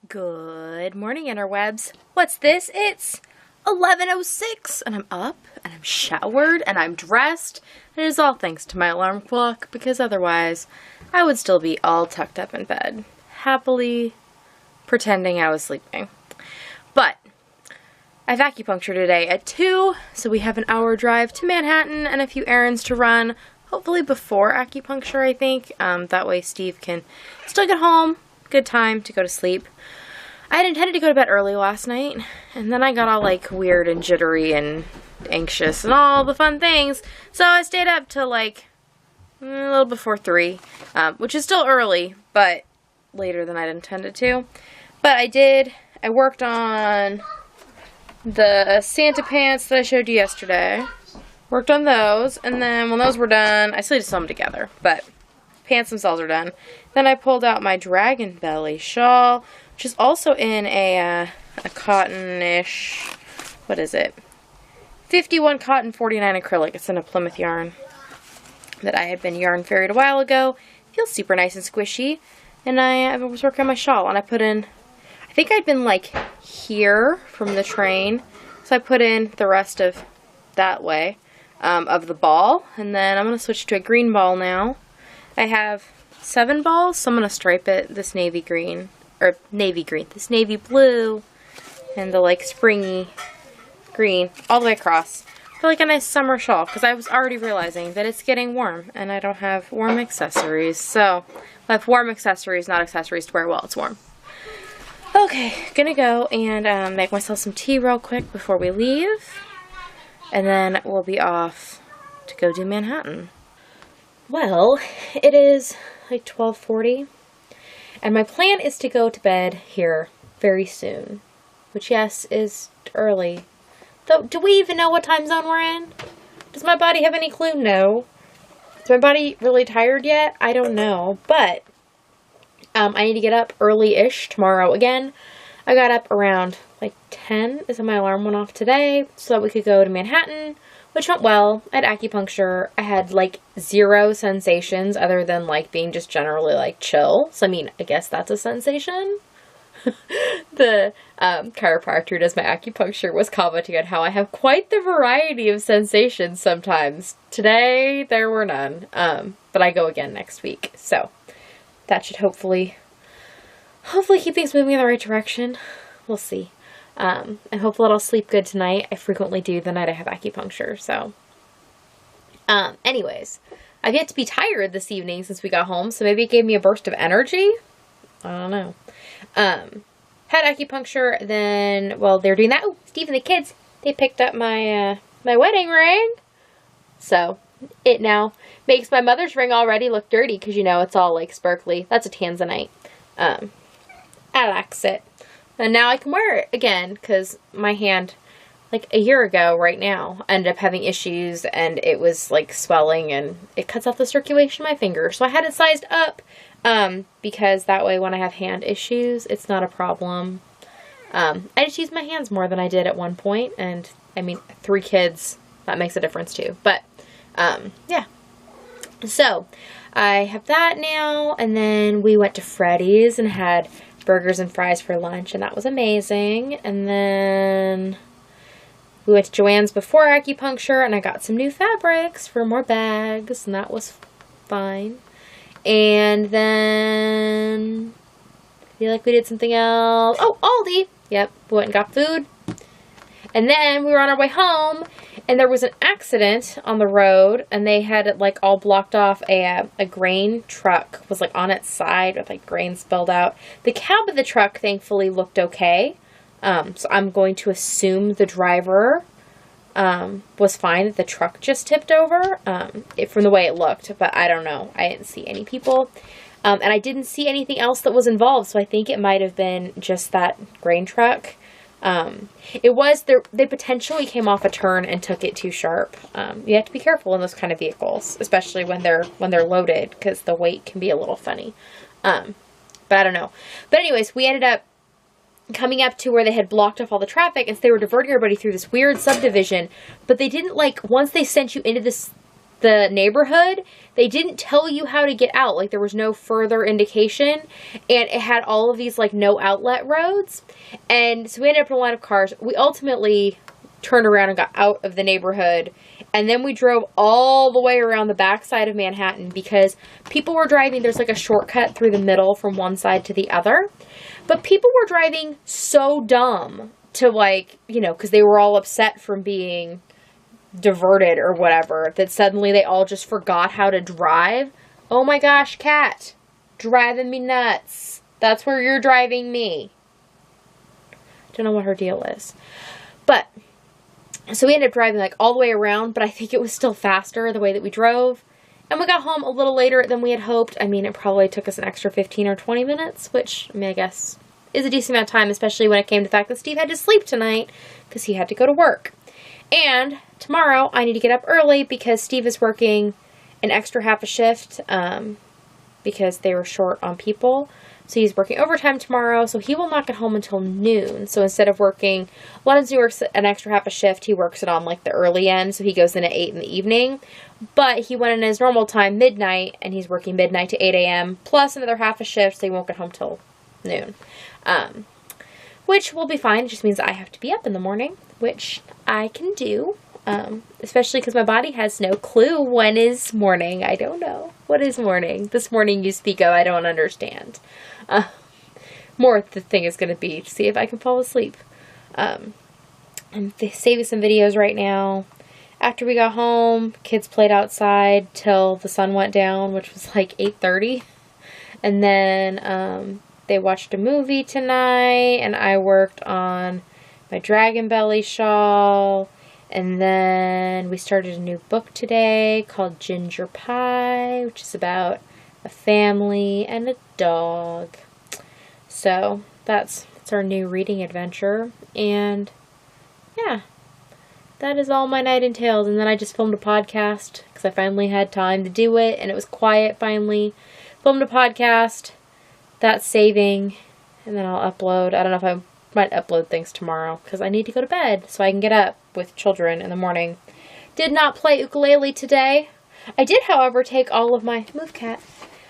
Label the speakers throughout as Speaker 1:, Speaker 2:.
Speaker 1: Good morning, interwebs. What's this? It's 11:06 and I'm up and I'm showered and I'm dressed. And it is all thanks to my alarm clock, because otherwise I would still be all tucked up in bed, happily pretending I was sleeping. But I have acupuncture today at 2, so we have an hour drive to Manhattan and a few errands to run, hopefully before acupuncture, I think. That way Steve can still get home. Good time to go to sleep. I had intended to go to bed early last night, and then I got all like weird and jittery and anxious and all the fun things, so I stayed up till like a little before 3, which is still early, but later than I'd intended to. But I worked on the Santa pants that I showed you yesterday. Worked on those, and then when those were done, I still need to sew them together, but pants themselves are done. Then I pulled out my dragon belly shawl, which is also in a cottonish, what is it? 51 cotton, 49 acrylic. It's in a Plymouth yarn that I had been yarn fairyed a while ago. Feels super nice and squishy. And I was working on my shawl, and I put in, I think I'd been like here from the train, so I put in the rest of that way of the ball, and then I'm going to switch to a green ball now. I have 7 balls, so I'm going to stripe it this navy green, or navy green, this navy blue, and the like springy green all the way across for like a nice summer shawl, because I was already realizing that it's getting warm and I don't have warm accessories. So I have warm accessories, not accessories to wear while it's warm. Okay, gonna go and make myself some tea real quick before we leave, and then we'll be off to go do Manhattan. Well, it is like 12:40, and my plan is to go to bed here very soon, which, yes, is early. Though, do we even know what time zone we're in? Does my body have any clue? No. Is my body really tired yet? I don't know, but I need to get up early-ish tomorrow again. I got up around like 10 is when my alarm went off today, so that we could go to Manhattan, which went well. I had acupuncture. I had like 0 sensations other than like being just generally like chill. So I mean, I guess that's a sensation. The chiropractor who does my acupuncture was commenting on how I have quite the variety of sensations sometimes. Today there were none, but I go again next week, so that should hopefully keep things moving in the right direction. We'll see. And hopefully I'll sleep good tonight. I frequently do the night I have acupuncture, so. Anyways, I've yet to be tired this evening since we got home, so maybe it gave me a burst of energy. I don't know. Had acupuncture, then, well, they're doing that. Oh, Steve and the kids, they picked up my, my wedding ring. So, it now makes my mother's ring already look dirty, because, you know, it's all, like, sparkly. That's a tanzanite. I likes it. And now I can wear it again, because my hand, like a year ago right now, ended up having issues, and it was like swelling, and it cuts off the circulation in my finger. So I had it sized up, because that way when I have hand issues, it's not a problem. I just use my hands more than I did at one point, and I mean, 3 kids, that makes a difference too. But, yeah. So, I have that now, and then we went to Freddy's and had burgers and fries for lunch, and that was amazing. And then we went to Joann's before acupuncture, and I got some new fabrics for more bags, and that was fine. And then I feel like we did something else. Oh, Aldi! Yep, we went and got food. And then we were on our way home, and there was an accident on the road, and they had it like all blocked off. A grain truck was like on its side with like grain spilled out. The cab of the truck thankfully looked okay. So I'm going to assume the driver was fine. The truck just tipped over from the way it looked, but I don't know. I didn't see any people. And I didn't see anything else that was involved, so I think it might have been just that grain truck. It was there. They potentially came off a turn and took it too sharp. You have to be careful in those kind of vehicles, especially when they're loaded, because the weight can be a little funny. But I don't know. But anyways, we ended up coming up to where they had blocked off all the traffic, and so they were diverting everybody through this weird subdivision. But they didn't, like, once they sent you into this the neighborhood, they didn't tell you how to get out. Like, there was no further indication, and it had all of these, like, no outlet roads, and so we ended up in a line of cars. We ultimately turned around and got out of the neighborhood, and then we drove all the way around the backside of Manhattan because people were driving. There's, like, a shortcut through the middle from one side to the other, but people were driving so dumb to, like, you know, because they were all upset from being diverted or whatever, that suddenly they all just forgot how to drive. Oh my gosh, Kat, driving me nuts. That's where you're driving me. Don't know what her deal is. But, so we ended up driving like all the way around, but I think it was still faster the way that we drove. And we got home a little later than we had hoped. I mean, it probably took us an extra 15 or 20 minutes, which, I mean, I guess is a decent amount of time, especially when it came to the fact that Steve had to sleep tonight because he had to go to work. And tomorrow I need to get up early because Steve is working an extra half a shift because they were short on people. So he's working overtime tomorrow, so he will not get home until noon. So instead of working, a lot of times he works an extra half a shift, he works it on like the early end, so he goes in at 8 in the evening. But he went in his normal time, midnight, and he's working midnight to 8 a.m. plus another half a shift, so he won't get home till noon. Which will be fine. It just means I have to be up in the morning, which I can do, especially because my body has no clue when is morning. I don't know. What is morning? This morning you speak of, I don't understand. More the thing is going to be to see if I can fall asleep. I'm saving some videos right now. After we got home, kids played outside till the sun went down, which was like 8:30. And then they watched a movie tonight, and I worked on my dragon belly shawl. And then we started a new book today called Ginger Pie, which is about a family and a dog. So that's our new reading adventure. And yeah, that is all my night entailed. And then I just filmed a podcast because I finally had time to do it, and it was quiet finally. Filmed a podcast. That's saving, and then I'll upload. I don't know if I might upload things tomorrow because I need to go to bed so I can get up with children in the morning. Did not play ukulele today. I did, however, take all of my, move cat,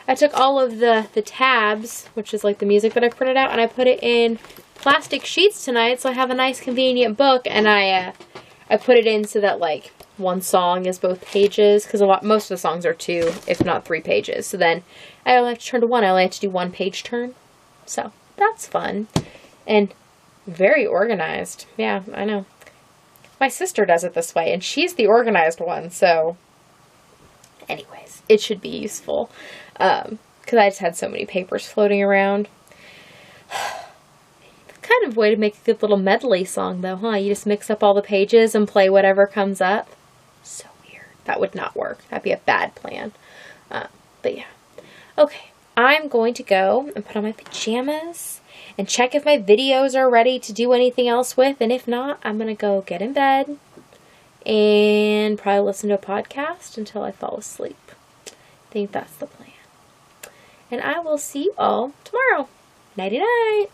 Speaker 1: I took all of the tabs, which is like the music that I printed out, and I put it in plastic sheets tonight, so I have a nice convenient book, and I put it in so that like one song is both pages, because most of the songs are 2, if not 3 pages. So then I only have to turn to 1. I only have to do 1 page turn. So that's fun. And very organized. Yeah, I know. My sister does it this way, and she's the organized one. So anyways, it should be useful. Because I just had so many papers floating around. Kind of way to make a good little medley song, though, huh? You just mix up all the pages and play whatever comes up. So weird. That would not work. That'd be a bad plan. But yeah. Okay. I'm going to go and put on my pajamas and check if my videos are ready to do anything else with. And if not, I'm going to go get in bed and probably listen to a podcast until I fall asleep. I think that's the plan. And I will see you all tomorrow. Nighty-night.